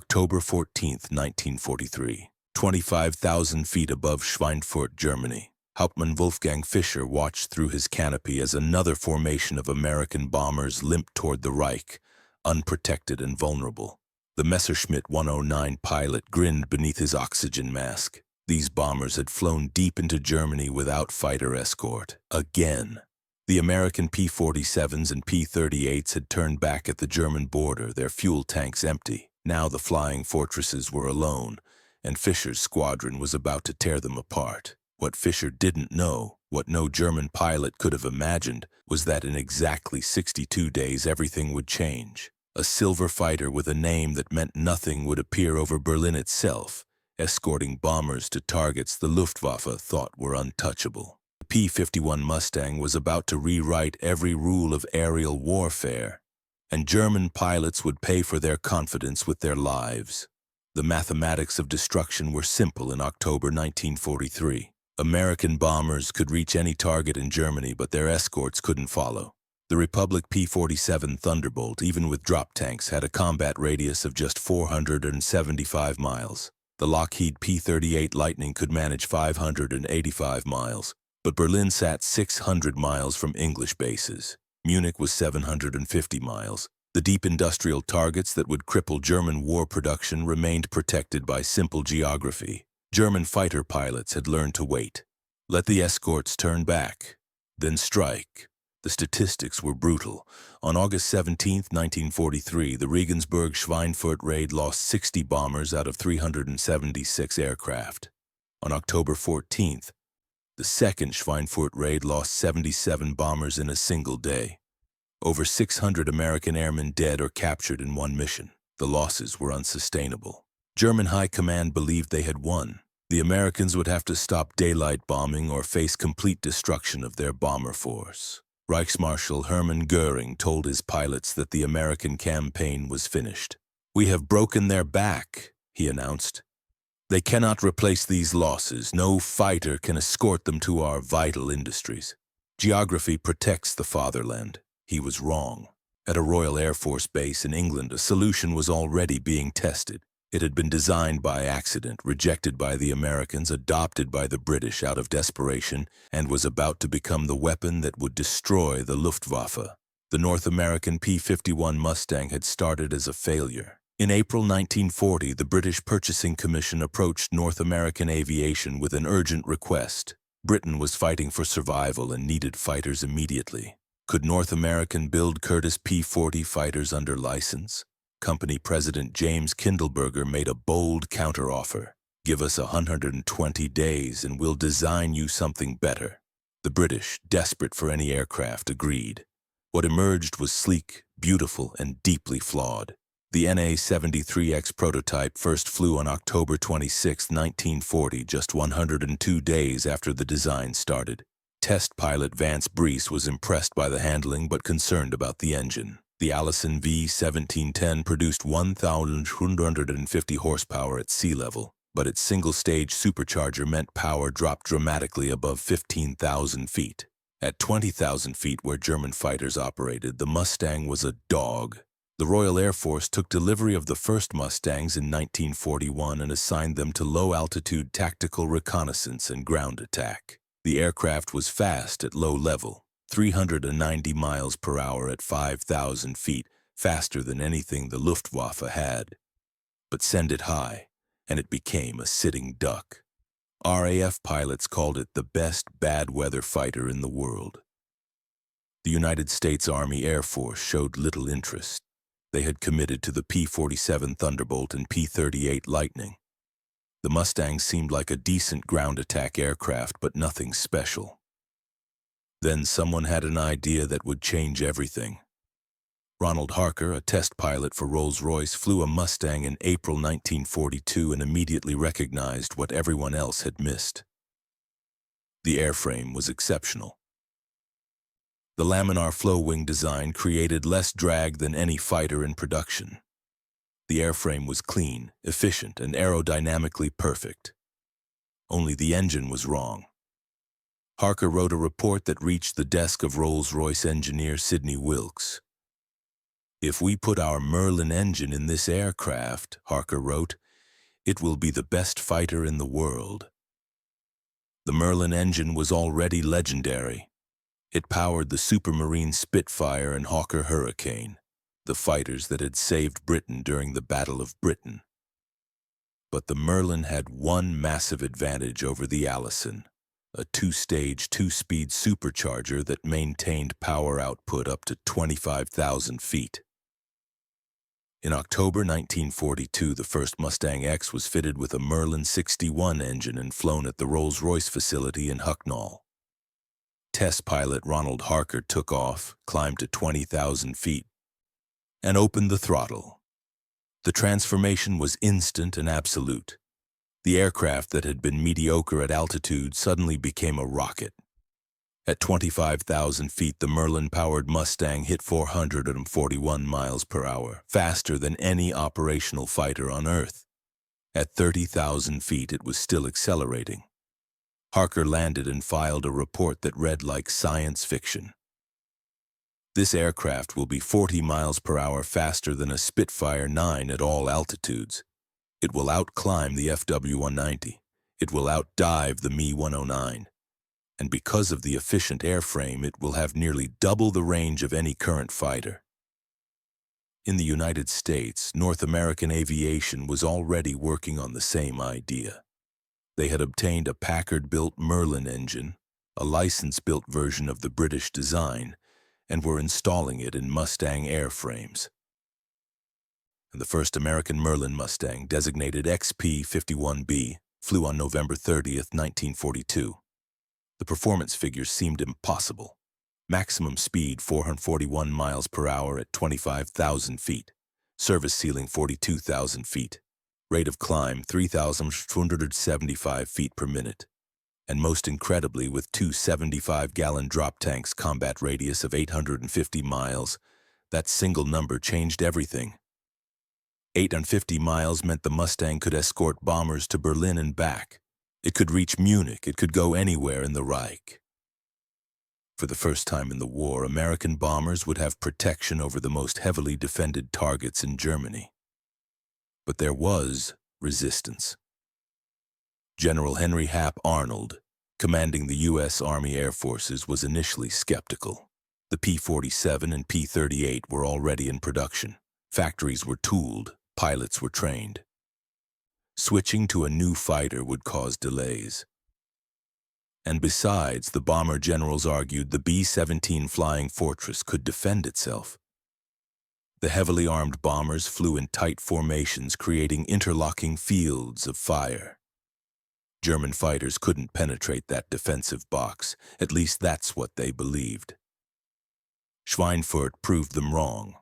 October 14, 1943, 25,000 feet above Schweinfurt, Germany, Hauptmann Wolfgang Fischer watched through his canopy as another formation of American bombers limped toward the Reich, unprotected and vulnerable. The Messerschmitt 109 pilot grinned beneath his oxygen mask. These bombers had flown deep into Germany without fighter escort. Again. The American P-47s and P-38s had turned back at the German border, their fuel tanks empty. Now the flying fortresses were alone, and Fischer's squadron was about to tear them apart. What Fischer didn't know, what no German pilot could have imagined, was that in exactly 62 days everything would change. A silver fighter with a name that meant nothing would appear over Berlin itself, escorting bombers to targets the Luftwaffe thought were untouchable. The P-51 Mustang was about to rewrite every rule of aerial warfare, and German pilots would pay for their confidence with their lives. The mathematics of destruction were simple in October 1943. American bombers could reach any target in Germany, but their escorts couldn't follow. The Republic P-47 Thunderbolt, even with drop tanks, had a combat radius of just 475 miles. The Lockheed P-38 Lightning could manage 585 miles, but Berlin sat 600 miles from English bases. Munich was 750 miles. The deep industrial targets that would cripple German war production remained protected by simple geography. German fighter pilots had learned to wait. Let the escorts turn back, then strike. The statistics were brutal. On August 17, 1943, the Regensburg-Schweinfurt raid lost 60 bombers out of 376 aircraft. On October 14th, the second Schweinfurt raid lost 77 bombers in a single day. Over 600 American airmen dead or captured in one mission. The losses were unsustainable. German high command believed they had won. The Americans would have to stop daylight bombing or face complete destruction of their bomber force. Reichsmarshal Hermann Göring told his pilots that the American campaign was finished. "We have broken their back," he announced. "They cannot replace these losses. No fighter can escort them to our vital industries. Geography protects the fatherland." He was wrong. At a Royal Air Force base in England, a solution was already being tested. It had been designed by accident, rejected by the Americans, adopted by the British out of desperation, and was about to become the weapon that would destroy the Luftwaffe. The North American P-51 Mustang had started as a failure. In April 1940, the British Purchasing Commission approached North American Aviation with an urgent request. Britain was fighting for survival and needed fighters immediately. Could North American build Curtiss P-40 fighters under license? Company President James Kindleberger made a bold counteroffer. "Give us 120 days and we'll design you something better." The British, desperate for any aircraft, agreed. What emerged was sleek, beautiful, and deeply flawed. The NA-73X prototype first flew on October 26, 1940, just 102 days after the design started. Test pilot Vance Breese was impressed by the handling but concerned about the engine. The Allison V-1710 produced 1,150 horsepower at sea level, but its single-stage supercharger meant power dropped dramatically above 15,000 feet. At 20,000 feet where German fighters operated, the Mustang was a dog. The Royal Air Force took delivery of the first Mustangs in 1941 and assigned them to low-altitude tactical reconnaissance and ground attack. The aircraft was fast at low level. 390 miles per hour at 5,000 feet, faster than anything the Luftwaffe had. But send it high, and it became a sitting duck. RAF pilots called it the best bad-weather fighter in the world. The United States Army Air Force showed little interest. They had committed to the P-47 Thunderbolt and P-38 Lightning. The Mustang seemed like a decent ground attack aircraft, but nothing special. Then someone had an idea that would change everything. Ronald Harker, a test pilot for Rolls-Royce, flew a Mustang in April 1942 and immediately recognized what everyone else had missed. The airframe was exceptional. The laminar flow-wing design created less drag than any fighter in production. The airframe was clean, efficient, and aerodynamically perfect. Only the engine was wrong. Harker wrote a report that reached the desk of Rolls-Royce engineer Sidney Wilkes. "If we put our Merlin engine in this aircraft," Harker wrote, "it will be the best fighter in the world." The Merlin engine was already legendary. It powered the Supermarine Spitfire and Hawker Hurricane, the fighters that had saved Britain during the Battle of Britain. But the Merlin had one massive advantage over the Allison, a two-stage, two-speed supercharger that maintained power output up to 25,000 feet. In October 1942, the first Mustang X was fitted with a Merlin 61 engine and flown at the Rolls-Royce facility in Hucknall. Test pilot Ronald Harker took off, climbed to 20,000 feet, and opened the throttle. The transformation was instant and absolute. The aircraft that had been mediocre at altitude suddenly became a rocket. At 25,000 feet, the Merlin-powered Mustang hit 441 miles per hour, faster than any operational fighter on Earth. At 30,000 feet, it was still accelerating. Harker landed and filed a report that read like science fiction. "This aircraft will be 40 miles per hour faster than a Spitfire 9 at all altitudes. It will outclimb the FW-190. It will outdive the Me-109. And because of the efficient airframe, it will have nearly double the range of any current fighter." In the United States, North American Aviation was already working on the same idea. They had obtained a Packard-built Merlin engine, a license-built version of the British design, and were installing it in Mustang airframes. The first American Merlin Mustang, designated XP-51B, flew on November 30th, 1942. The performance figures seemed impossible. Maximum speed 441 miles per hour at 25,000 feet. Service ceiling 42,000 feet. Rate of climb 3,275 feet per minute. And most incredibly, with two 75-gallon drop tanks, combat radius of 850 miles, that single number changed everything. 850 miles meant the Mustang could escort bombers to Berlin and back. It could reach Munich. It could go anywhere in the Reich. For the first time in the war, American bombers would have protection over the most heavily defended targets in Germany. But there was resistance. General Henry Hap Arnold, commanding the U.S. Army Air Forces, was initially skeptical. The P-47 and P-38 were already in production. Factories were tooled. Pilots were trained. Switching to a new fighter would cause delays. And besides, the bomber generals argued the B-17 Flying Fortress could defend itself. The heavily armed bombers flew in tight formations, creating interlocking fields of fire. German fighters couldn't penetrate that defensive box. At least that's what they believed. Schweinfurt proved them wrong.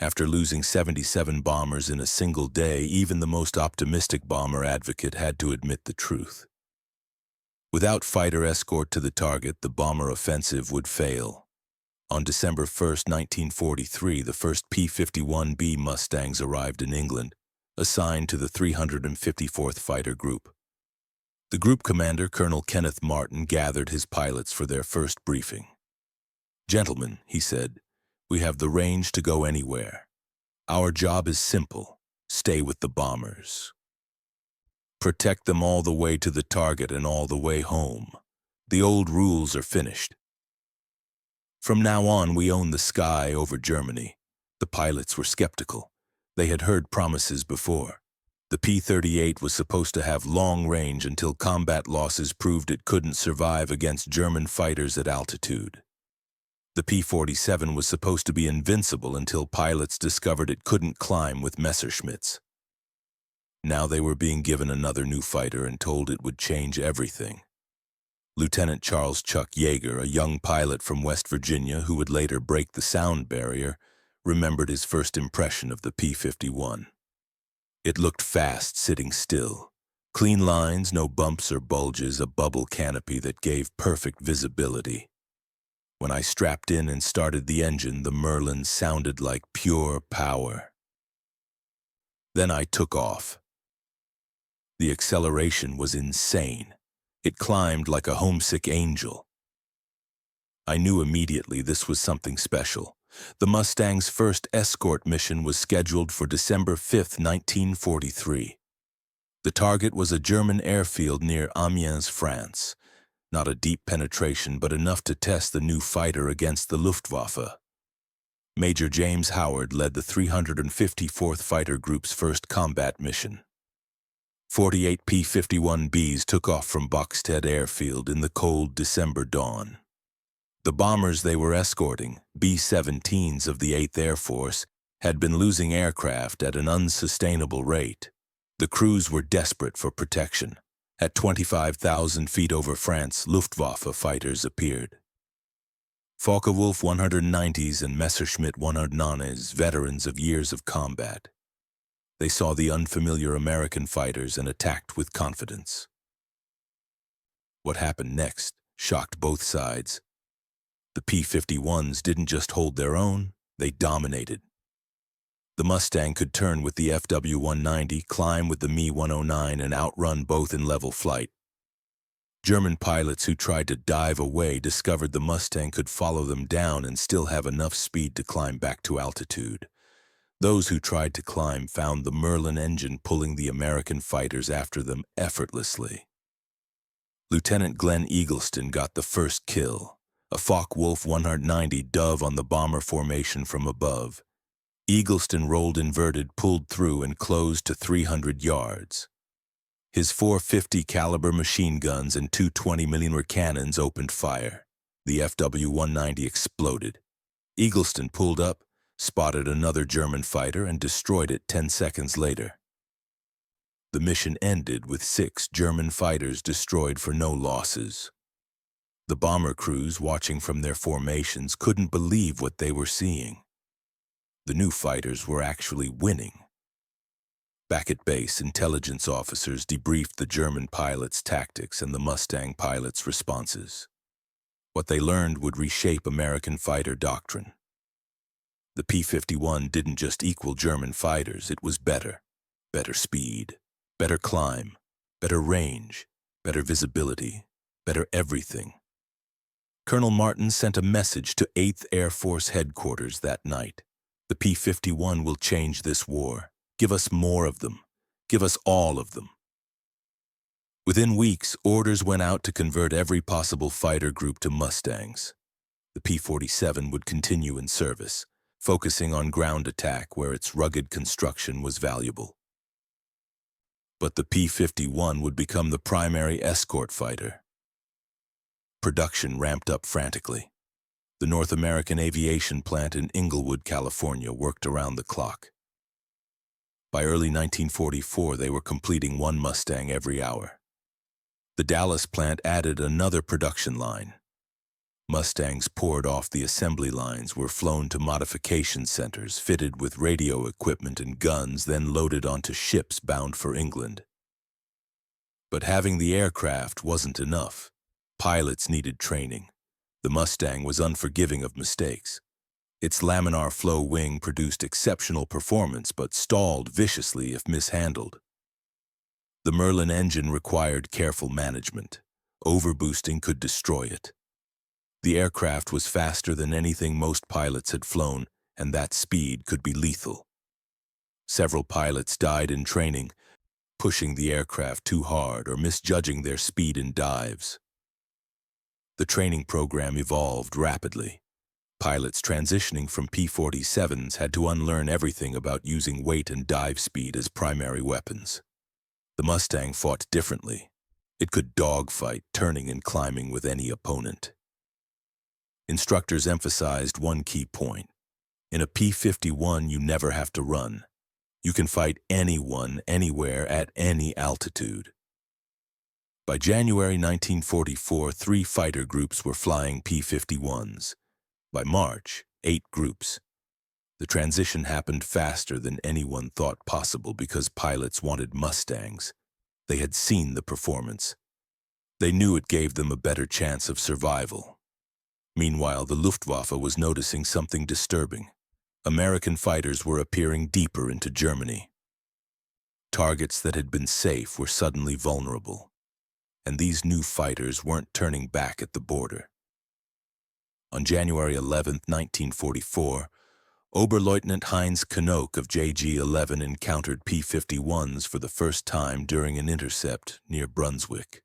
After losing 77 bombers in a single day, even the most optimistic bomber advocate had to admit the truth. Without fighter escort to the target, the bomber offensive would fail. On December 1st, 1943, the first P-51B Mustangs arrived in England, assigned to the 354th Fighter Group. The group commander, Colonel Kenneth Martin, gathered his pilots for their first briefing. "Gentlemen," he said, "we have the range to go anywhere. Our job is simple. Stay with the bombers. Protect them all the way to the target and all the way home. The old rules are finished. From now on, we own the sky over Germany." The pilots were skeptical. They had heard promises before. The P-38 was supposed to have long range until combat losses proved it couldn't survive against German fighters at altitude. The P-47 was supposed to be invincible until pilots discovered it couldn't climb with Messerschmitts. Now they were being given another new fighter and told it would change everything. Lieutenant Charles Chuck Yeager, a young pilot from West Virginia who would later break the sound barrier, remembered his first impression of the P-51. It looked fast, sitting still. Clean lines, no bumps or bulges, a bubble canopy that gave perfect visibility. When I strapped in and started the engine, the Merlin sounded like pure power. Then I took off. The acceleration was insane. It climbed like a homesick angel. I knew immediately this was something special. The Mustang's first escort mission was scheduled for December 5, 1943. The target was a German airfield near Amiens, France. Not a deep penetration, but enough to test the new fighter against the Luftwaffe. Major James Howard led the 354th Fighter Group's first combat mission. 48 P-51Bs took off from Boxted Airfield in the cold December dawn. The bombers they were escorting, B-17s of the 8th Air Force, had been losing aircraft at an unsustainable rate. The crews were desperate for protection. At 25,000 feet over France, Luftwaffe fighters appeared. Focke-Wulf 190s and Messerschmitt 109s, veterans of years of combat. They saw the unfamiliar American fighters and attacked with confidence. What happened next shocked both sides. The P-51s didn't just hold their own, they dominated. The Mustang could turn with the FW-190, climb with the Me-109, and outrun both in level flight. German pilots who tried to dive away discovered the Mustang could follow them down and still have enough speed to climb back to altitude. Those who tried to climb found the Merlin engine pulling the American fighters after them effortlessly. Lieutenant Glenn Eagleston got the first kill, a Focke-Wulf 190 dove on the bomber formation from above. Eagleston rolled inverted, pulled through, and closed to 300 yards. His 450 caliber machine guns and two 20mm cannons opened fire. The FW-190 exploded. Eagleston pulled up, spotted another German fighter, and destroyed it 10 seconds later. The mission ended with 6 German fighters destroyed for no losses. The bomber crews, watching from their formations, couldn't believe what they were seeing. The new fighters were actually winning. Back at base, intelligence officers debriefed the German pilots' tactics and the Mustang pilots' responses. What they learned would reshape American fighter doctrine. The P-51 didn't just equal German fighters, it was better. Better speed, better climb, better range, better visibility, better everything. Colonel Martin sent a message to 8th Air Force headquarters that night. The P-51 will change this war. Give us more of them. Give us all of them. Within weeks, orders went out to convert every possible fighter group to Mustangs. The P-47 would continue in service, focusing on ground attack where its rugged construction was valuable. But the P-51 would become the primary escort fighter. Production ramped up frantically. The North American aviation plant in Inglewood, California, worked around the clock. By early 1944, they were completing 1 Mustang every hour. The Dallas plant added another production line. Mustangs poured off the assembly lines, were flown to modification centers, fitted with radio equipment and guns, then loaded onto ships bound for England. But having the aircraft wasn't enough. Pilots needed training. The Mustang was unforgiving of mistakes. Its laminar flow wing produced exceptional performance but stalled viciously if mishandled. The Merlin engine required careful management. Overboosting could destroy it. The aircraft was faster than anything most pilots had flown, and that speed could be lethal. Several pilots died in training, pushing the aircraft too hard or misjudging their speed in dives. The training program evolved rapidly. Pilots transitioning from P-47s had to unlearn everything about using weight and dive speed as primary weapons. The Mustang fought differently. It could dogfight, turning and climbing with any opponent. Instructors emphasized one key point. In a P-51, you never have to run. You can fight anyone, anywhere, at any altitude. By January 1944, 3 fighter groups were flying P-51s. By March, 8 groups. The transition happened faster than anyone thought possible because pilots wanted Mustangs. They had seen the performance. They knew it gave them a better chance of survival. Meanwhile, the Luftwaffe was noticing something disturbing. American fighters were appearing deeper into Germany. Targets that had been safe were suddenly vulnerable. And these new fighters weren't turning back at the border. On January 11, 1944, Oberleutnant Heinz Knoke of JG-11 encountered P-51s for the first time during an intercept near Brunswick.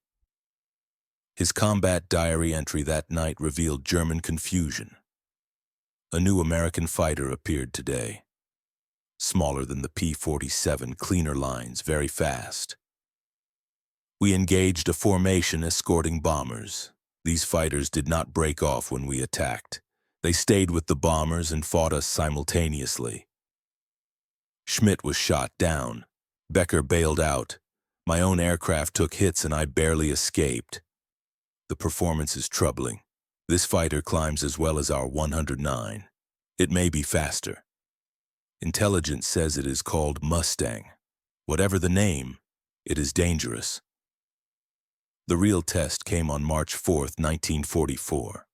His combat diary entry that night revealed German confusion. A new American fighter appeared today. Smaller than the P-47, cleaner lines, very fast. We engaged a formation escorting bombers. These fighters did not break off when we attacked. They stayed with the bombers and fought us simultaneously. Schmitt was shot down. Becker bailed out. My own aircraft took hits and I barely escaped. The performance is troubling. This fighter climbs as well as our 109. It may be faster. Intelligence says it is called Mustang. Whatever the name, it is dangerous. The real test came on March 4, 1944.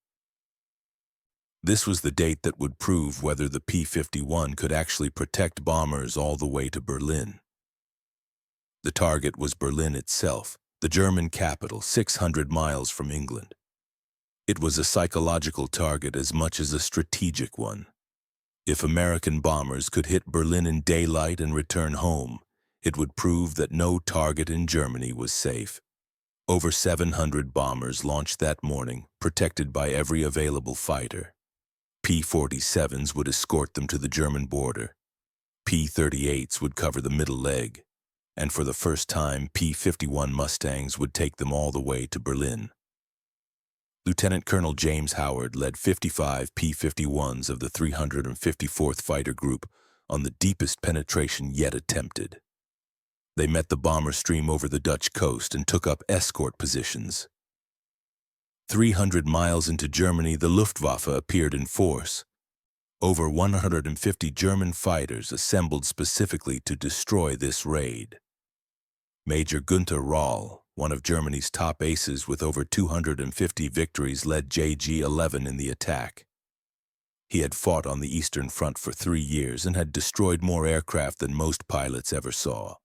This was the date that would prove whether the P-51 could actually protect bombers all the way to Berlin. The target was Berlin itself, the German capital, 600 miles from England. It was a psychological target as much as a strategic one. If American bombers could hit Berlin in daylight and return home, it would prove that no target in Germany was safe. Over 700 bombers launched that morning, protected by every available fighter. P-47s would escort them to the German border. P-38s would cover the middle leg. And for the first time, P-51 Mustangs would take them all the way to Berlin. Lieutenant Colonel James Howard led 55 P-51s of the 354th Fighter Group on the deepest penetration yet attempted. They met the bomber stream over the Dutch coast and took up escort positions. 300 miles into Germany, the Luftwaffe appeared in force. Over 150 German fighters assembled specifically to destroy this raid. Major Günther Röhl, one of Germany's top aces with over 250 victories, led JG-11 in the attack. He had fought on the Eastern Front for 3 years and had destroyed more aircraft than most pilots ever saw.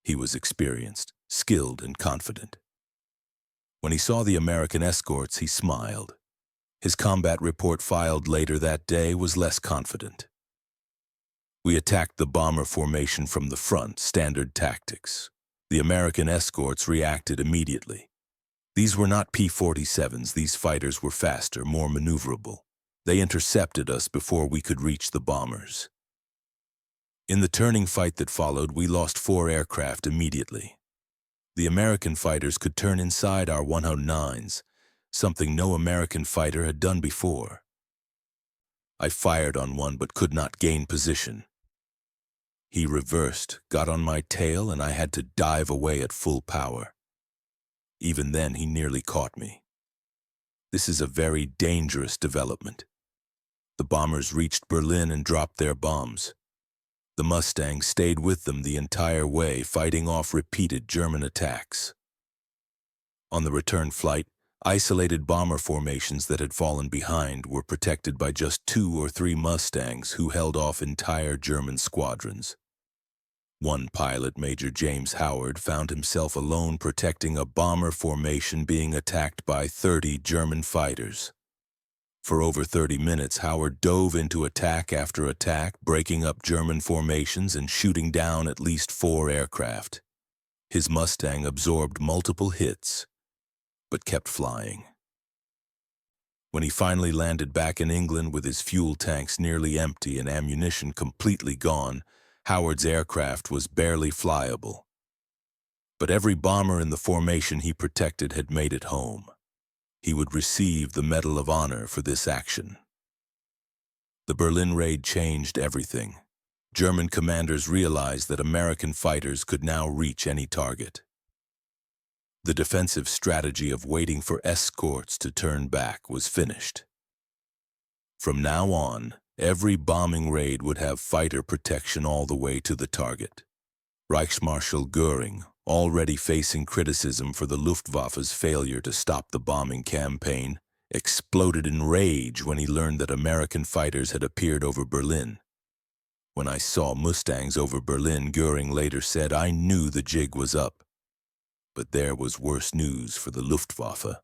He was experienced, skilled, and confident. When he saw the American escorts, he smiled. His combat report filed later that day was less confident. We attacked the bomber formation from the front, standard tactics. The American escorts reacted immediately. These were not P-47s. These fighters were faster, more maneuverable. They intercepted us before we could reach the bombers. In the turning fight that followed, we lost 4 aircraft immediately. The American fighters could turn inside our 109s, something no American fighter had done before. I fired on one but could not gain position. He reversed, got on my tail, and I had to dive away at full power. Even then, he nearly caught me. This is a very dangerous development. The bombers reached Berlin and dropped their bombs. The Mustang stayed with them the entire way, fighting off repeated German attacks. On the return flight, isolated bomber formations that had fallen behind were protected by just 2 or 3 Mustangs who held off entire German squadrons. One pilot, Major James Howard, found himself alone protecting a bomber formation being attacked by 30 German fighters. For over 30 minutes, Howard dove into attack after attack, breaking up German formations and shooting down at least 4 aircraft. His Mustang absorbed multiple hits, but kept flying. When he finally landed back in England with his fuel tanks nearly empty and ammunition completely gone, Howard's aircraft was barely flyable. But every bomber in the formation he protected had made it home. He would receive the Medal of Honor for this action. The Berlin raid changed everything. German commanders realized that American fighters could now reach any target. The defensive strategy of waiting for escorts to turn back was finished. From now on, every bombing raid would have fighter protection all the way to the target. Reichsmarschall Göring, already facing criticism for the Luftwaffe's failure to stop the bombing campaign, exploded in rage when he learned that American fighters had appeared over Berlin. When I saw Mustangs over Berlin, Göring later said, I knew the jig was up. But there was worse news for the Luftwaffe.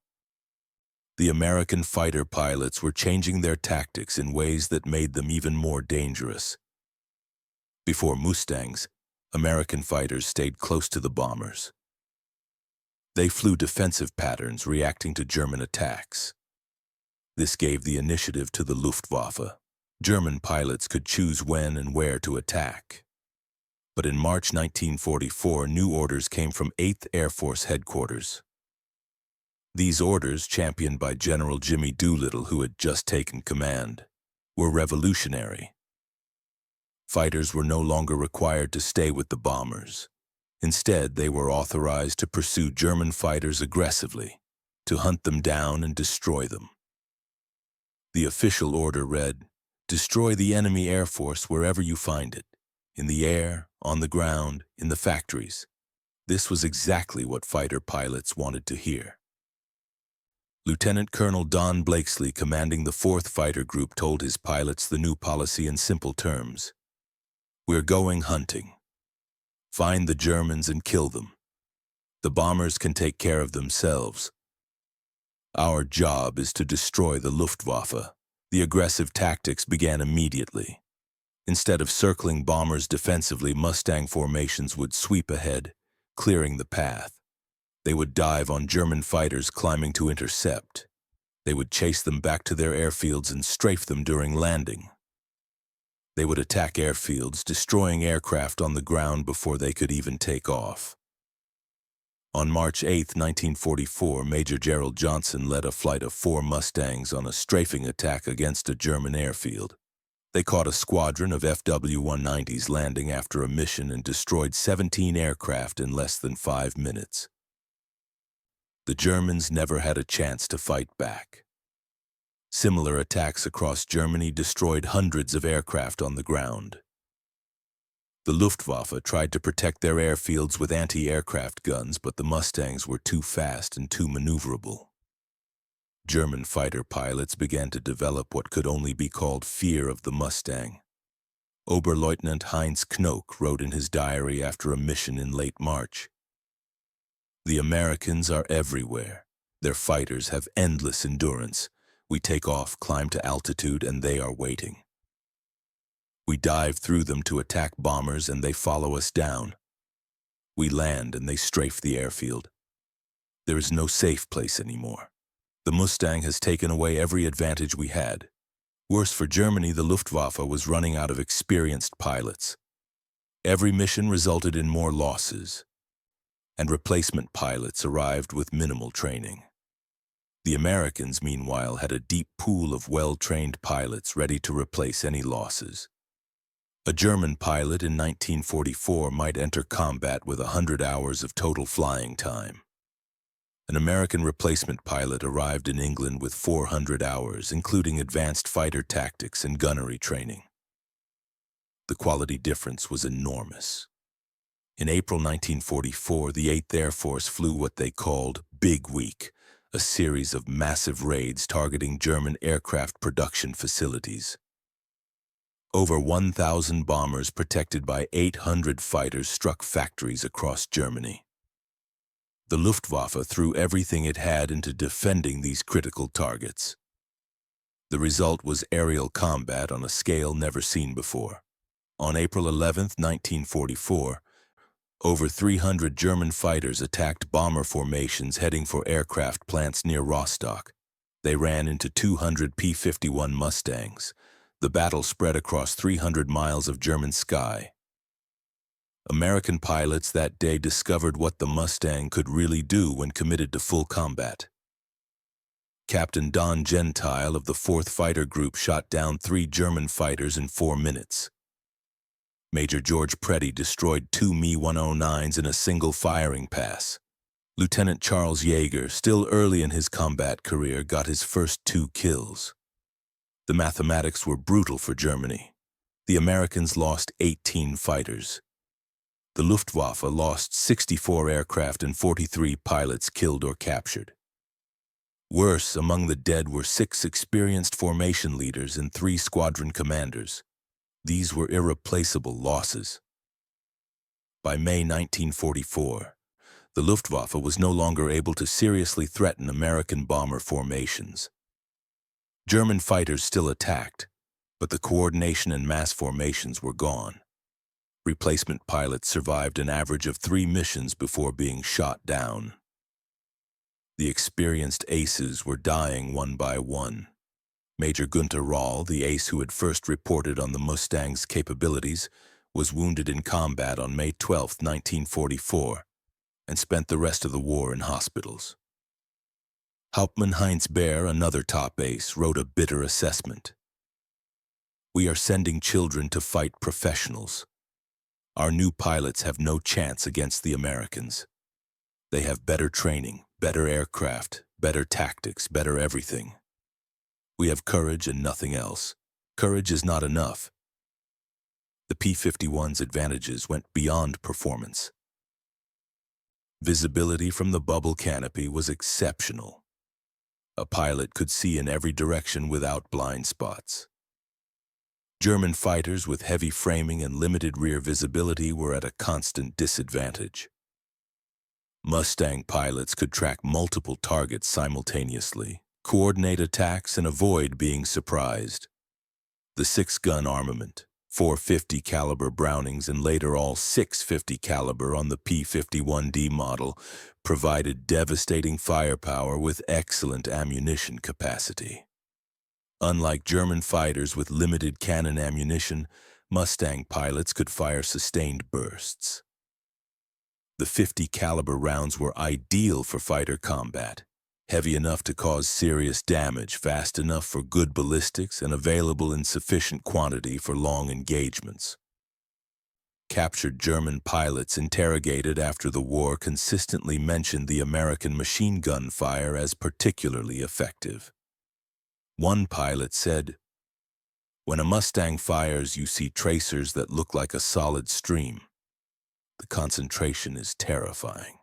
The American fighter pilots were changing their tactics in ways that made them even more dangerous. Before Mustangs, American fighters stayed close to the bombers. They flew defensive patterns reacting to German attacks. This gave the initiative to the Luftwaffe. German pilots could choose when and where to attack. But in March 1944, new orders came from 8th Air Force Headquarters. These orders, championed by General Jimmy Doolittle, who had just taken command, were revolutionary. Fighters were no longer required to stay with the bombers. Instead, they were authorized to pursue German fighters aggressively, to hunt them down and destroy them. The official order read, "Destroy the enemy air force wherever you find it, in the air, on the ground, in the factories." This was exactly what fighter pilots wanted to hear. Lieutenant Colonel Don Blakesley, commanding the 4th Fighter Group, told his pilots the new policy in simple terms. "We're going hunting. Find the Germans and kill them. The bombers can take care of themselves. Our job is to destroy the Luftwaffe." The aggressive tactics began immediately. Instead of circling bombers defensively, Mustang formations would sweep ahead, clearing the path. They would dive on German fighters climbing to intercept. They would chase them back to their airfields and strafe them during landing. They would attack airfields, destroying aircraft on the ground before they could even take off. On March 8, 1944, Major Gerald Johnson led a flight of 4 Mustangs on a strafing attack against a German airfield. They caught a squadron of FW-190s landing after a mission and destroyed 17 aircraft in less than 5 minutes. The Germans never had a chance to fight back. Similar attacks across Germany destroyed hundreds of aircraft on the ground. The Luftwaffe tried to protect their airfields with anti-aircraft guns, but the Mustangs were too fast and too maneuverable. German fighter pilots began to develop what could only be called fear of the Mustang. Oberleutnant Heinz Knoke wrote in his diary after a mission in late March, "The Americans are everywhere. Their fighters have endless endurance. We take off, climb to altitude, and they are waiting. We dive through them to attack bombers, and they follow us down. We land, and they strafe the airfield. There is no safe place anymore. The Mustang has taken away every advantage we had. Worse for Germany, the Luftwaffe was running out of experienced pilots. Every mission resulted in more losses, and replacement pilots arrived with minimal training. The Americans, meanwhile, had a deep pool of well-trained pilots ready to replace any losses. A German pilot in 1944 might enter combat with 100 hours of total flying time. An American replacement pilot arrived in England with 400 hours, including advanced fighter tactics and gunnery training. The quality difference was enormous. In April 1944, the 8th Air Force flew what they called Big Week, a series of massive raids targeting German aircraft production facilities. Over 1,000 bombers protected by 800 fighters struck factories across Germany. The Luftwaffe threw everything it had into defending these critical targets. The result was aerial combat on a scale never seen before. On April 11, 1944, over 300 German fighters attacked bomber formations heading for aircraft plants near Rostock. They ran into 200 P-51 Mustangs. The battle spread across 300 miles of German sky. American pilots that day discovered what the Mustang could really do when committed to full combat. Captain Don Gentile of the 4th Fighter Group shot down 3 German fighters in 4 minutes. Major George Preddy destroyed 2 Me-109s in a single firing pass. Lieutenant Charles Yeager, still early in his combat career, got his first 2 kills. The mathematics were brutal for Germany. The Americans lost 18 fighters. The Luftwaffe lost 64 aircraft and 43 pilots killed or captured. Worse, among the dead were 6 experienced formation leaders and 3 squadron commanders. These were irreplaceable losses. By May 1944, The Luftwaffe was no longer able to seriously threaten American bomber formations. German fighters still attacked, but the coordination and mass formations were gone. Replacement pilots survived an average of 3 missions before being shot down. The experienced aces were dying one by one. Major Günther Rall, the ace who had first reported on the Mustang's capabilities, was wounded in combat on May 12, 1944, and spent the rest of the war in hospitals. Hauptmann Heinz Baer, another top ace, wrote a bitter assessment. "We are sending children to fight professionals. Our new pilots have no chance against the Americans. They have better training, better aircraft, better tactics, better everything. We have courage and nothing else. Courage is not enough." The P-51's advantages went beyond performance. Visibility from the bubble canopy was exceptional. A pilot could see in every direction without blind spots. German fighters with heavy framing and limited rear visibility were at a constant disadvantage. Mustang pilots could track multiple targets simultaneously, coordinate attacks, and avoid being surprised. The 6-gun armament, 450 caliber Brownings and later all 650 caliber on the P-51D model, provided devastating firepower with excellent ammunition capacity. Unlike German fighters with limited cannon ammunition, Mustang pilots could fire sustained bursts. The 50 caliber rounds were ideal for fighter combat, heavy enough to cause serious damage, fast enough for good ballistics, and available in sufficient quantity for long engagements. Captured German pilots interrogated after the war consistently mentioned the American machine gun fire as particularly effective. One pilot said, "When a Mustang fires, you see tracers that look like a solid stream. The concentration is terrifying.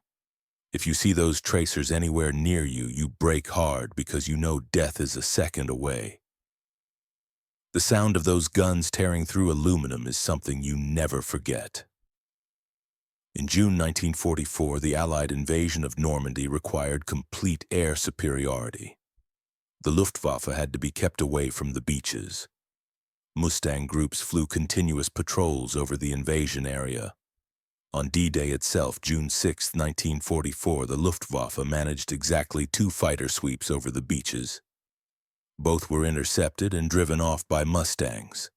If you see those tracers anywhere near you, you brake hard because you know death is a second away. The sound of those guns tearing through aluminum is something you never forget." In June 1944, the Allied invasion of Normandy required complete air superiority. The Luftwaffe had to be kept away from the beaches. Mustang groups flew continuous patrols over the invasion area. On D-Day itself, June 6, 1944, the Luftwaffe managed exactly 2 fighter sweeps over the beaches. Both were intercepted and driven off by Mustangs.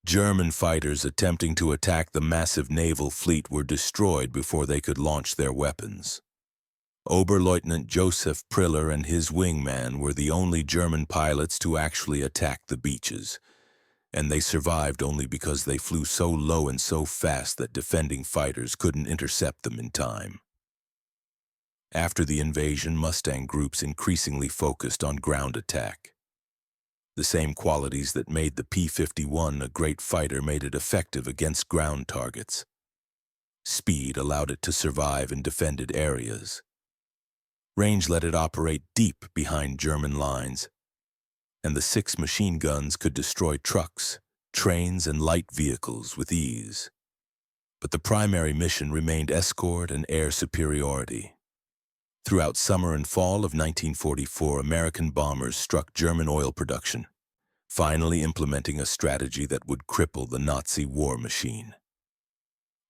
German fighters attempting to attack the massive naval fleet were destroyed before they could launch their weapons. Oberleutnant Joseph Priller and his wingman were the only German pilots to actually attack the beaches, and they survived only because they flew so low and so fast that defending fighters couldn't intercept them in time. After the invasion, Mustang groups increasingly focused on ground attack. The same qualities that made the P-51 a great fighter made it effective against ground targets. Speed allowed it to survive in defended areas. Range let it operate deep behind German lines, and the 6 machine guns could destroy trucks, trains, and light vehicles with ease. But the primary mission remained escort and air superiority. Throughout summer and fall of 1944, American bombers struck German oil production, finally implementing a strategy that would cripple the Nazi war machine.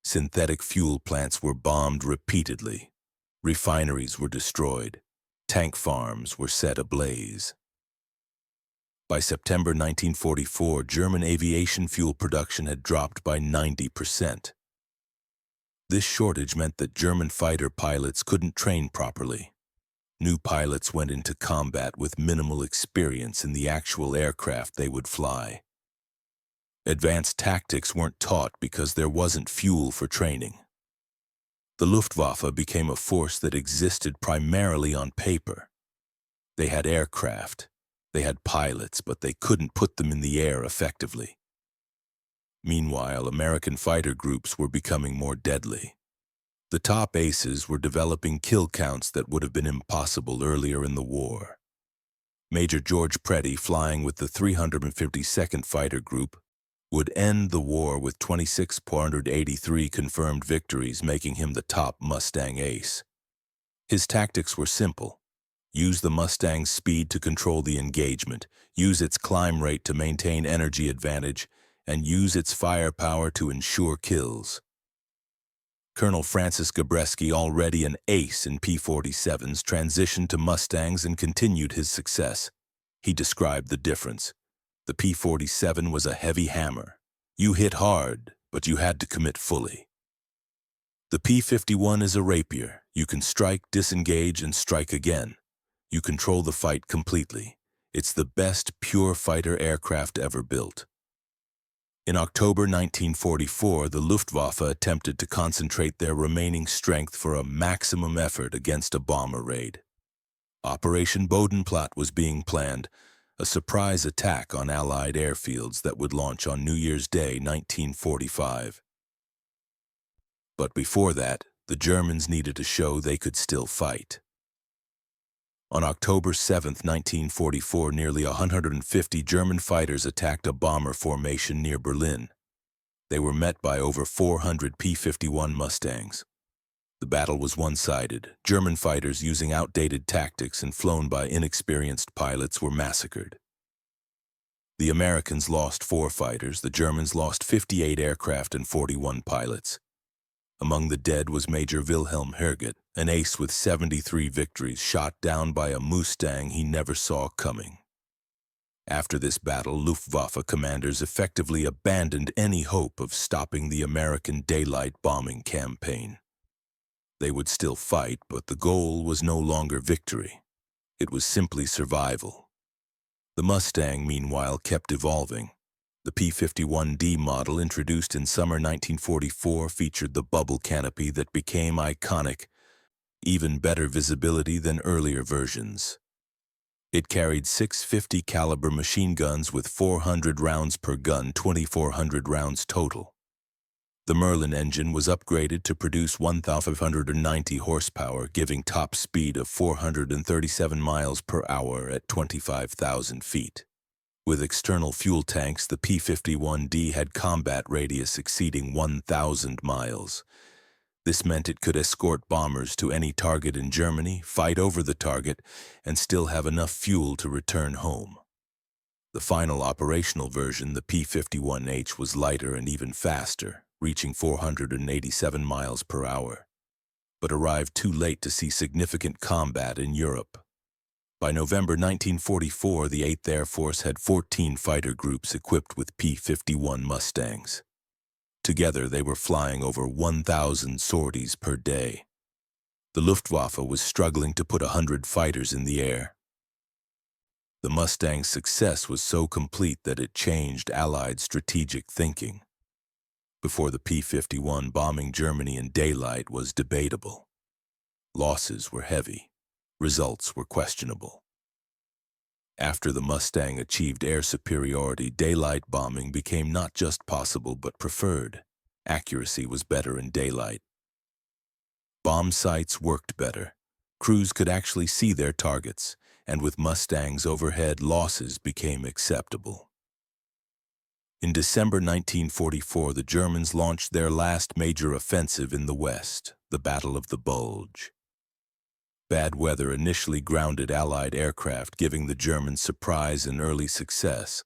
Synthetic fuel plants were bombed repeatedly. Refineries were destroyed. Tank farms were set ablaze. By September 1944, German aviation fuel production had dropped by 90%. This shortage meant that German fighter pilots couldn't train properly. New pilots went into combat with minimal experience in the actual aircraft they would fly. Advanced tactics weren't taught because there wasn't fuel for training. The Luftwaffe became a force that existed primarily on paper. They had aircraft, they had pilots, but they couldn't put them in the air effectively. Meanwhile, American fighter groups were becoming more deadly. The top aces were developing kill counts that would have been impossible earlier in the war. Major George Preddy, flying with the 352nd Fighter Group, would end the war with 26,483 confirmed victories, making him the top Mustang ace. His tactics were simple. Use the Mustang's speed to control the engagement, use its climb rate to maintain energy advantage, and use its firepower to ensure kills. Colonel Francis Gabreski, already an ace in P-47s, transitioned to Mustangs and continued his success. He described the difference. The P-47 was a heavy hammer. You hit hard, but you had to commit fully. The P-51 is a rapier. You can strike, disengage, and strike again. You control the fight completely. It's the best pure fighter aircraft ever built. In October 1944, the Luftwaffe attempted to concentrate their remaining strength for a maximum effort against a bomber raid. Operation Bodenplatte was being planned, a surprise attack on Allied airfields that would launch on New Year's Day 1945. But before that, the Germans needed to show they could still fight. On October 7, 1944, nearly 150 German fighters attacked a bomber formation near Berlin. They were met by over 400 P-51 Mustangs. The battle was one-sided. German fighters, using outdated tactics and flown by inexperienced pilots, were massacred. The Americans lost 4 fighters, the Germans lost 58 aircraft and 41 pilots. Among the dead was Major Wilhelm Herget, an ace with 73 victories, shot down by a Mustang he never saw coming. After this battle, Luftwaffe commanders effectively abandoned any hope of stopping the American daylight bombing campaign. They would still fight, but the goal was no longer victory. It was simply survival. The Mustang, meanwhile, kept evolving. The P-51D model, introduced in summer 1944, featured the bubble canopy that became iconic, even better visibility than earlier versions. It carried 650 caliber machine guns with 400 rounds per gun, 2,400 rounds total. The Merlin engine was upgraded to produce 1,590 horsepower, giving top speed of 437 miles per hour at 25,000 feet. With external fuel tanks, the P-51D had combat radius exceeding 1,000 miles. This meant it could escort bombers to any target in Germany, fight over the target, and still have enough fuel to return home. The final operational version, the P-51H, was lighter and even faster, reaching 487 miles per hour, but arrived too late to see significant combat in Europe. By November 1944, the 8th Air Force had 14 fighter groups equipped with P-51 Mustangs. Together, they were flying over 1,000 sorties per day. The Luftwaffe was struggling to put 100 fighters in the air. The Mustang's success was so complete that it changed Allied strategic thinking. Before the P-51, bombing Germany in daylight was debatable. Losses were heavy. Results were questionable. After the Mustang achieved air superiority, daylight bombing became not just possible but preferred. Accuracy was better in daylight. Bomb sights worked better. Crews could actually see their targets, and with Mustangs overhead, losses became acceptable. In December 1944, the Germans launched their last major offensive in the West, the Battle of the Bulge. Bad weather initially grounded Allied aircraft, giving the Germans surprise and early success.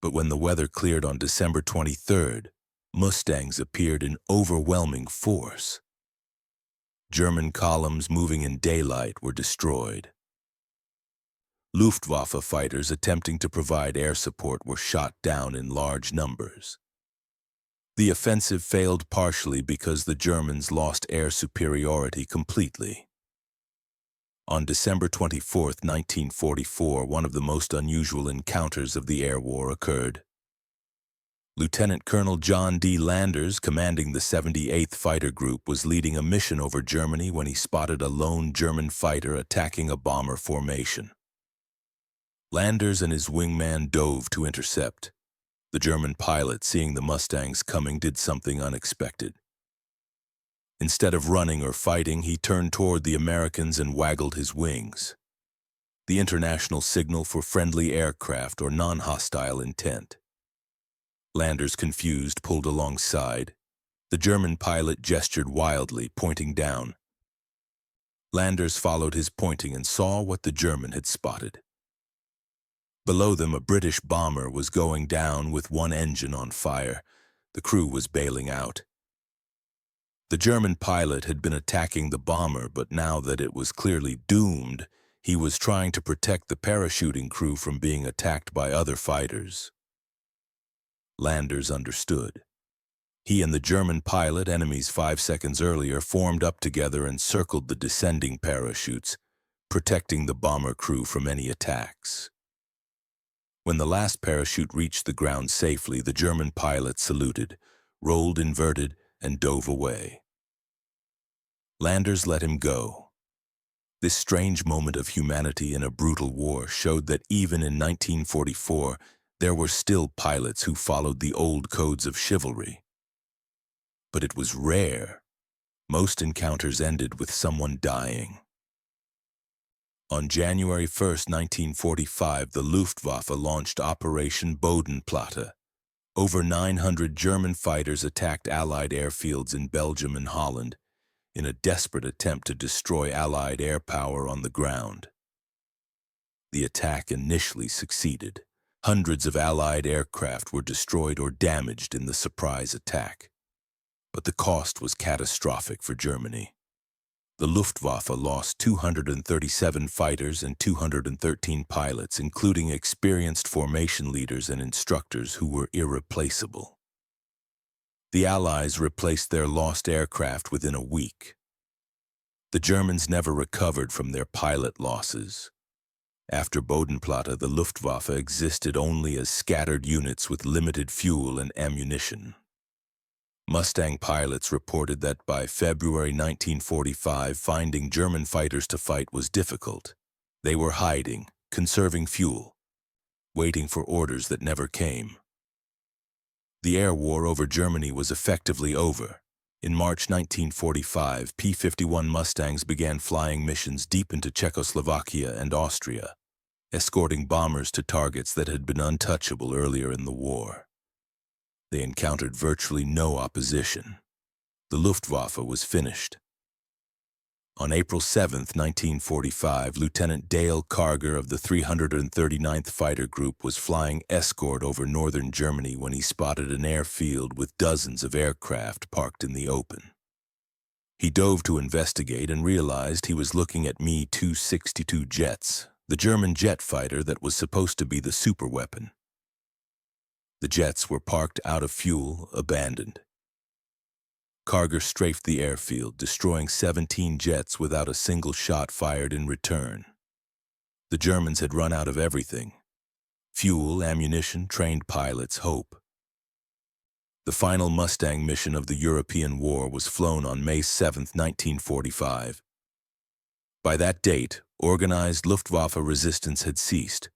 But when the weather cleared on December 23rd, Mustangs appeared in overwhelming force. German columns moving in daylight were destroyed. Luftwaffe fighters attempting to provide air support were shot down in large numbers. The offensive failed partially because the Germans lost air superiority completely. On December 24, 1944, one of the most unusual encounters of the air war occurred. Lieutenant Colonel John D. Landers, commanding the 78th Fighter Group, was leading a mission over Germany when he spotted a lone German fighter attacking a bomber formation. Landers and his wingman dove to intercept. The German pilot, seeing the Mustangs coming, did something unexpected. Instead of running or fighting, he turned toward the Americans and waggled his wings, the international signal for friendly aircraft or non-hostile intent. Landers, confused, pulled alongside. The German pilot gestured wildly, pointing down. Landers followed his pointing and saw what the German had spotted. Below them, a British bomber was going down with one engine on fire. The crew was bailing out. The German pilot had been attacking the bomber, but now that it was clearly doomed, he was trying to protect the parachuting crew from being attacked by other fighters. Landers understood. He and the German pilot, enemies 5 seconds earlier, formed up together and circled the descending parachutes, protecting the bomber crew from any attacks. When the last parachute reached the ground safely, the German pilot saluted, rolled inverted, and dove away. Landers let him go. This strange moment of humanity in a brutal war showed that even in 1944, there were still pilots who followed the old codes of chivalry. But it was rare. Most encounters ended with someone dying. On January 1, 1945, the Luftwaffe launched Operation Bodenplatte. Over 900 German fighters attacked Allied airfields in Belgium and Holland in a desperate attempt to destroy Allied air power on the ground. The attack initially succeeded. Hundreds of Allied aircraft were destroyed or damaged in the surprise attack. But the cost was catastrophic for Germany. The Luftwaffe lost 237 fighters and 213 pilots, including experienced formation leaders and instructors who were irreplaceable. The Allies replaced their lost aircraft within a week. The Germans never recovered from their pilot losses. After Bodenplatte, the Luftwaffe existed only as scattered units with limited fuel and ammunition. Mustang pilots reported that by February 1945, finding German fighters to fight was difficult. They were hiding, conserving fuel, waiting for orders that never came. The air war over Germany was effectively over. In March 1945, P-51 Mustangs began flying missions deep into Czechoslovakia and Austria, escorting bombers to targets that had been untouchable earlier in the war. They encountered virtually no opposition. The Luftwaffe was finished. On April 7, 1945, Lieutenant Dale Karger of the 339th Fighter Group was flying escort over northern Germany when he spotted an airfield with dozens of aircraft parked in the open. He dove to investigate and realized he was looking at Me-262 jets, the German jet fighter that was supposed to be the superweapon. The jets were parked out of fuel, abandoned. Karger strafed the airfield, destroying 17 jets without a single shot fired in return. The Germans had run out of everything: fuel, ammunition, trained pilots, hope. The final Mustang mission of the European War was flown on May 7, 1945. By that date, organized Luftwaffe resistance had ceased.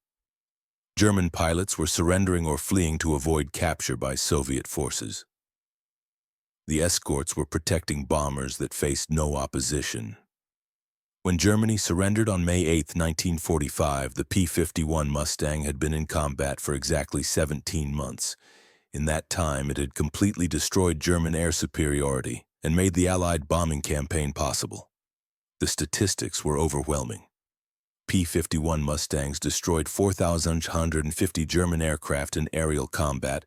German pilots were surrendering or fleeing to avoid capture by Soviet forces. The escorts were protecting bombers that faced no opposition. When Germany surrendered on May 8, 1945, the P-51 Mustang had been in combat for exactly 17 months. In that time, it had completely destroyed German air superiority and made the Allied bombing campaign possible. The statistics were overwhelming. P-51 Mustangs destroyed 4,150 German aircraft in aerial combat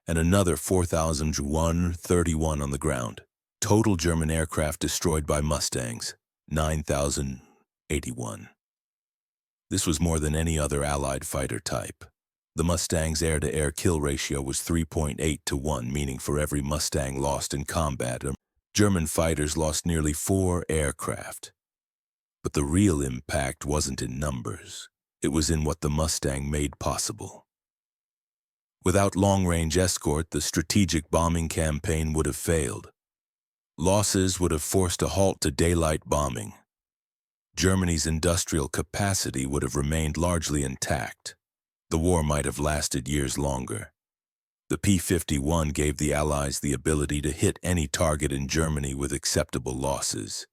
and another 4,131 on the ground. Total German aircraft destroyed by Mustangs, 9,081. This was more than any other Allied fighter type. The Mustang's air-to-air kill ratio was 3.8 to 1, meaning for every Mustang lost in combat, German fighters lost nearly 4 aircraft. But the real impact wasn't in numbers. It was in what the Mustang made possible. Without long-range escort, the strategic bombing campaign would have failed. Losses would have forced a halt to daylight bombing. Germany's industrial capacity would have remained largely intact. The war might have lasted years longer. The P-51 gave the Allies the ability to hit any target in Germany with acceptable losses.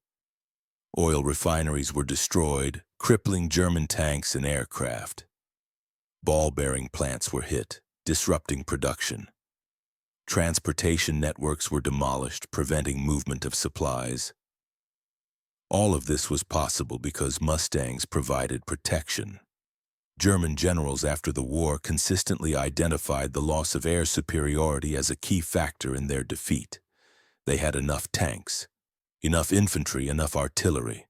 Oil refineries were destroyed, crippling German tanks and aircraft. Ball-bearing plants were hit, disrupting production. Transportation networks were demolished, preventing movement of supplies. All of this was possible because Mustangs provided protection. German generals after the war consistently identified the loss of air superiority as a key factor in their defeat. They had enough tanks, enough infantry, enough artillery.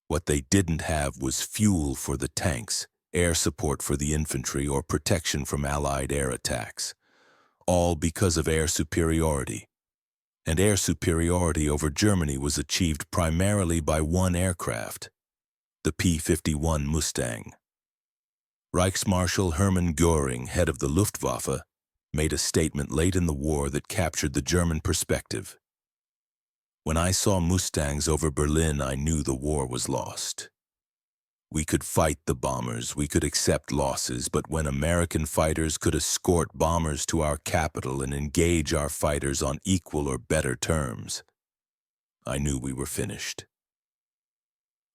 What they didn't have was fuel for the tanks, air support for the infantry, or protection from Allied air attacks. All because of air superiority. And air superiority over Germany was achieved primarily by one aircraft, the P-51 Mustang. Reichsmarschall Hermann Göring, head of the Luftwaffe, made a statement late in the war that captured the German perspective. When I saw Mustangs over Berlin, I knew the war was lost. We could fight the bombers, we could accept losses, but when American fighters could escort bombers to our capital and engage our fighters on equal or better terms, I knew we were finished.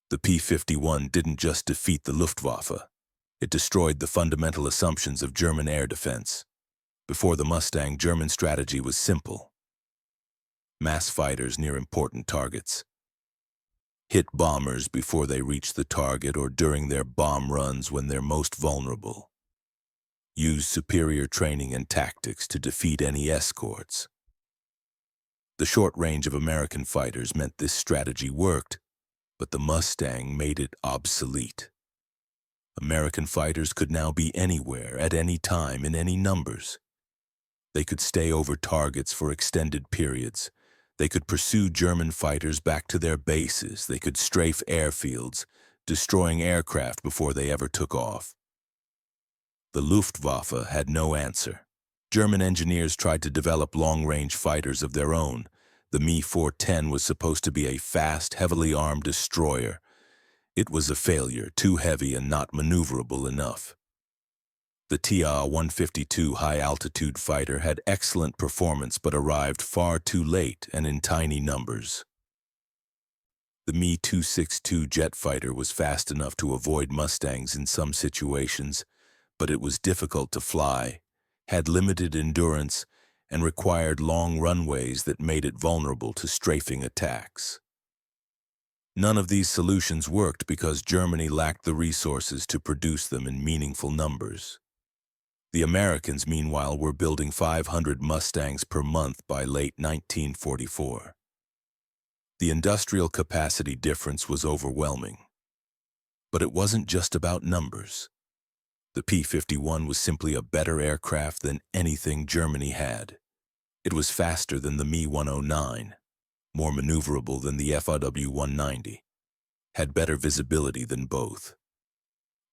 The P-51 didn't just defeat the Luftwaffe. It destroyed the fundamental assumptions of German air defense. Before the Mustang, German strategy was simple. Mass fighters near important targets. Hit bombers before they reach the target or during their bomb runs when they're most vulnerable. Use superior training and tactics to defeat any escorts. The short range of American fighters meant this strategy worked, but the Mustang made it obsolete. American fighters could now be anywhere, at any time, in any numbers. They could stay over targets for extended periods. They could pursue German fighters back to their bases. They could strafe airfields, destroying aircraft before they ever took off. The Luftwaffe had no answer. German engineers tried to develop long-range fighters of their own. The Me-410 was supposed to be a fast, heavily armed destroyer. It was a failure, too heavy and not maneuverable enough. The TA-152 high-altitude fighter had excellent performance but arrived far too late and in tiny numbers. The Me-262 jet fighter was fast enough to avoid Mustangs in some situations, but it was difficult to fly, had limited endurance, and required long runways that made it vulnerable to strafing attacks. None of these solutions worked because Germany lacked the resources to produce them in meaningful numbers. The Americans, meanwhile, were building 500 Mustangs per month by late 1944. The industrial capacity difference was overwhelming. But it wasn't just about numbers. The P-51 was simply a better aircraft than anything Germany had. It was faster than the Me-109. More maneuverable than the FAW-190, had better visibility than both,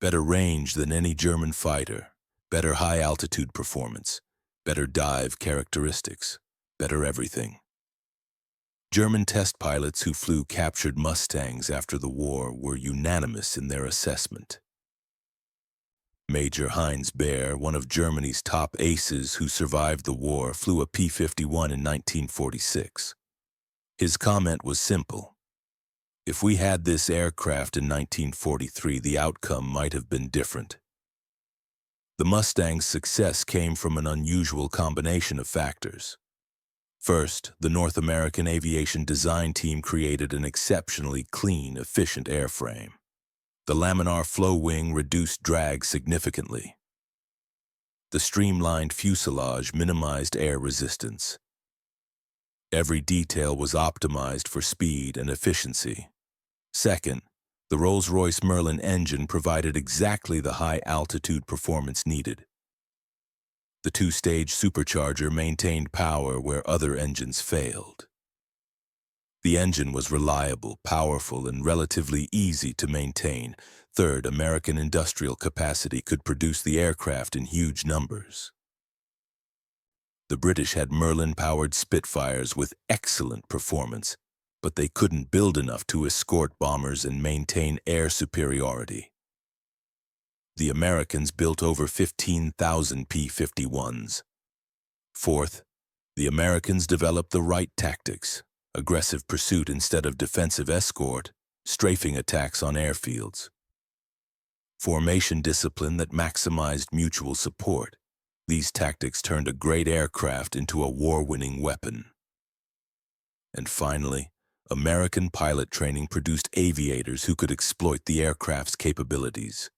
better range than any German fighter, better high-altitude performance, better dive characteristics, better everything. German test pilots who flew captured Mustangs after the war were unanimous in their assessment. Major Heinz Baer, one of Germany's top aces who survived the war, flew a P-51 in 1946. His comment was simple. If we had this aircraft in 1943, the outcome might have been different. The Mustang's success came from an unusual combination of factors. First, the North American aviation design team created an exceptionally clean, efficient airframe. The laminar flow wing reduced drag significantly. The streamlined fuselage minimized air resistance. Every detail was optimized for speed and efficiency. Second, the Rolls-Royce Merlin engine provided exactly the high-altitude performance needed. The two-stage supercharger maintained power where other engines failed. The engine was reliable, powerful, and relatively easy to maintain. Third, American industrial capacity could produce the aircraft in huge numbers. The British had Merlin-powered Spitfires with excellent performance, but they couldn't build enough to escort bombers and maintain air superiority. The Americans built over 15,000 P-51s. Fourth, the Americans developed the right tactics: aggressive pursuit instead of defensive escort, strafing attacks on airfields. Formation discipline that maximized mutual support, These tactics turned a great aircraft into a war-winning weapon. And finally, American pilot training produced aviators who could exploit the aircraft's capabilities.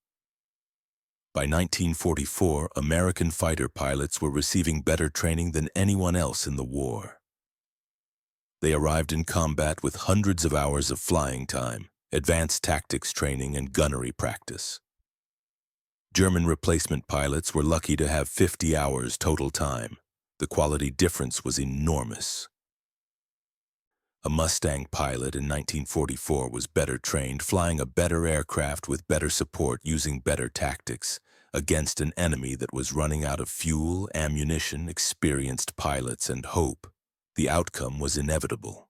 By 1944, American fighter pilots were receiving better training than anyone else in the war. They arrived in combat with hundreds of hours of flying time, advanced tactics training, and gunnery practice. German replacement pilots were lucky to have 50 hours total time. The quality difference was enormous. A Mustang pilot in 1944 was better trained, flying a better aircraft with better support, using better tactics, against an enemy that was running out of fuel, ammunition, experienced pilots, and hope. The outcome was inevitable.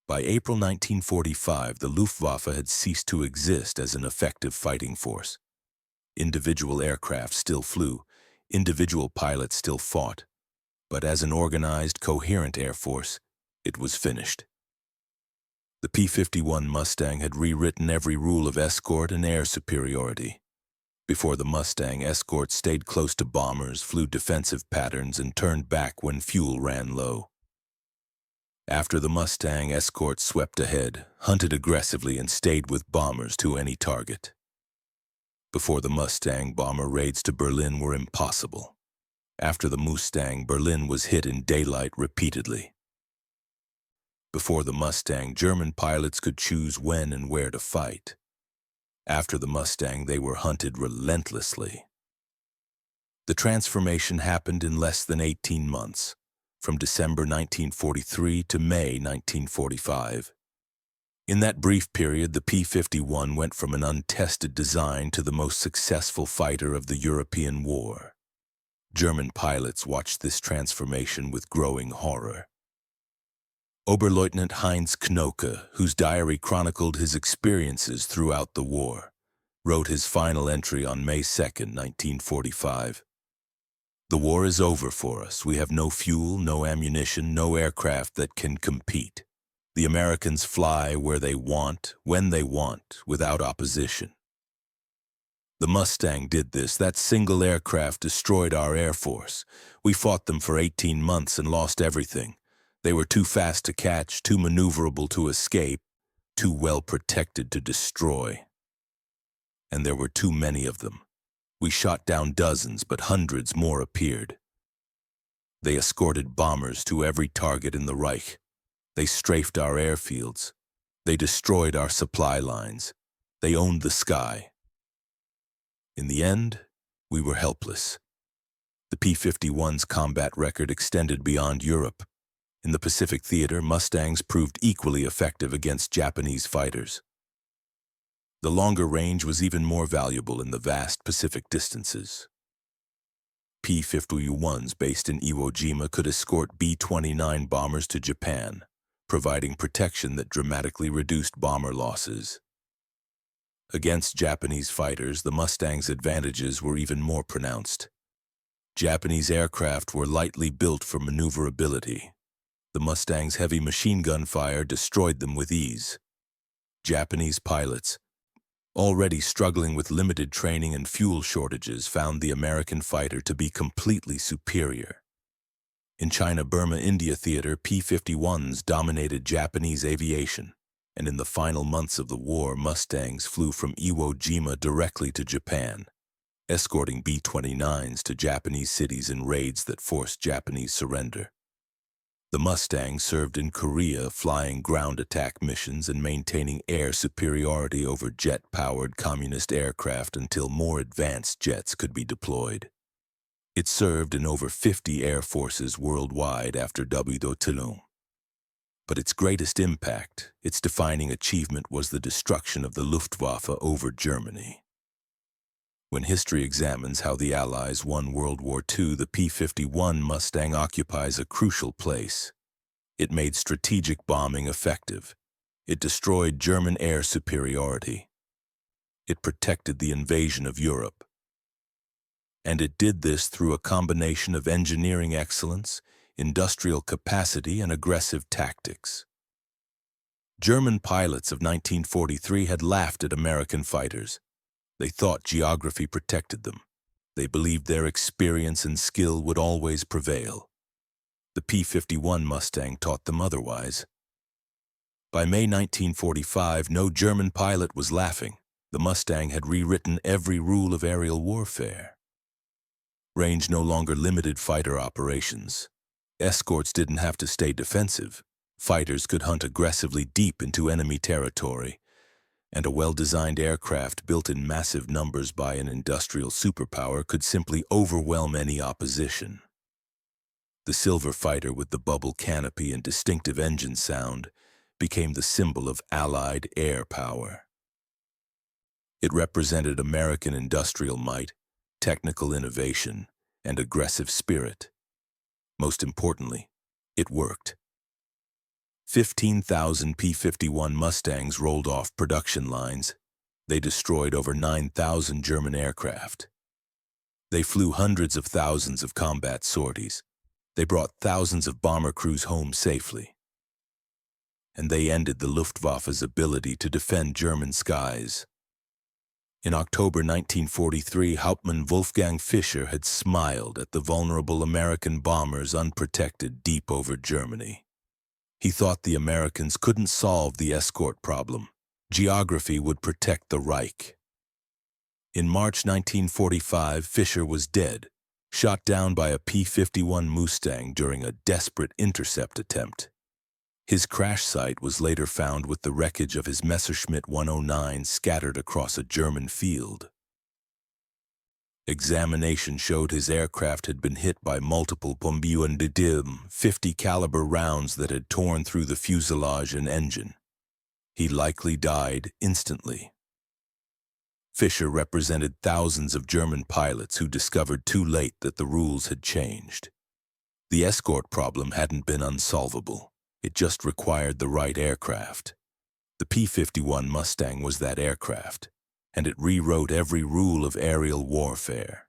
By April 1945, the Luftwaffe had ceased to exist as an effective fighting force. Individual aircraft still flew, individual pilots still fought, but as an organized, coherent air force, it was finished. The P-51 Mustang had rewritten every rule of escort and air superiority. Before the Mustang, escorts stayed close to bombers, flew defensive patterns, and turned back when fuel ran low. After the Mustang, escorts swept ahead, hunted aggressively, and stayed with bombers to any target. Before the Mustang, bomber raids to Berlin were impossible. After the Mustang, Berlin was hit in daylight repeatedly. Before the Mustang, German pilots could choose when and where to fight. After the Mustang, they were hunted relentlessly. The transformation happened in less than 18 months, from December 1943 to May 1945. In that brief period, the P-51 went from an untested design to the most successful fighter of the European war. German pilots watched this transformation with growing horror. Oberleutnant Heinz Knoke, whose diary chronicled his experiences throughout the war, wrote his final entry on May 2, 1945. "The war is over for us. We have no fuel, no ammunition, no aircraft that can compete. The Americans fly where they want, when they want, without opposition. The Mustang did this. That single aircraft destroyed our Air Force. We fought them for 18 months and lost everything. They were too fast to catch, too maneuverable to escape, too well protected to destroy. And there were too many of them. We shot down dozens, but hundreds more appeared. They escorted bombers to every target in the Reich. They strafed our airfields. They destroyed our supply lines. They owned the sky. In the end, we were helpless. The P-51's combat record extended beyond Europe. In the Pacific theater, Mustangs proved equally effective against Japanese fighters. The longer range was even more valuable in the vast Pacific distances. P-51s based in Iwo Jima could escort B-29 bombers to Japan, providing protection that dramatically reduced bomber losses. Against Japanese fighters, the Mustang's advantages were even more pronounced. Japanese aircraft were lightly built for maneuverability. The Mustang's heavy machine gun fire destroyed them with ease. Japanese pilots, already struggling with limited training and fuel shortages, found the American fighter to be completely superior. In China-Burma-India theater, P-51s dominated Japanese aviation, and in the final months of the war, Mustangs flew from Iwo Jima directly to Japan, escorting B-29s to Japanese cities in raids that forced Japanese surrender. The Mustang served in Korea, flying ground attack missions and maintaining air superiority over jet-powered communist aircraft until more advanced jets could be deployed. It served in over 50 air forces worldwide after W.O. But its greatest impact, its defining achievement, was the destruction of the Luftwaffe over Germany. When history examines how the Allies won World War II, the P-51 Mustang occupies a crucial place. It made strategic bombing effective. It destroyed German air superiority. It protected the invasion of Europe. And it did this through a combination of engineering excellence, industrial capacity, and aggressive tactics. German pilots of 1943 had laughed at American fighters. They thought geography protected them. They believed their experience and skill would always prevail. The P-51 Mustang taught them otherwise. By May 1945, no German pilot was laughing. The Mustang had rewritten every rule of aerial warfare. Range no longer limited fighter operations. Escorts didn't have to stay defensive. Fighters could hunt aggressively deep into enemy territory, and a well-designed aircraft built in massive numbers by an industrial superpower could simply overwhelm any opposition. The silver fighter with the bubble canopy and distinctive engine sound became the symbol of Allied air power. It represented American industrial might, technical innovation, and aggressive spirit. Most importantly, it worked. 15,000 P-51 Mustangs rolled off production lines. They destroyed over 9,000 German aircraft. They flew hundreds of thousands of combat sorties. They brought thousands of bomber crews home safely. And they ended the Luftwaffe's ability to defend German skies. In October 1943, Hauptmann Wolfgang Fischer had smiled at the vulnerable American bombers unprotected deep over Germany. He thought the Americans couldn't solve the escort problem. Geography would protect the Reich. In March 1945, Fischer was dead, shot down by a P-51 Mustang during a desperate intercept attempt. His crash site was later found with the wreckage of his Messerschmitt 109 scattered across a German field. Examination showed his aircraft had been hit by multiple .50 caliber rounds that had torn through the fuselage and engine. He likely died instantly. Fischer represented thousands of German pilots who discovered too late that the rules had changed. The escort problem hadn't been unsolvable. It just required the right aircraft. The P-51 Mustang was that aircraft, and it rewrote every rule of aerial warfare.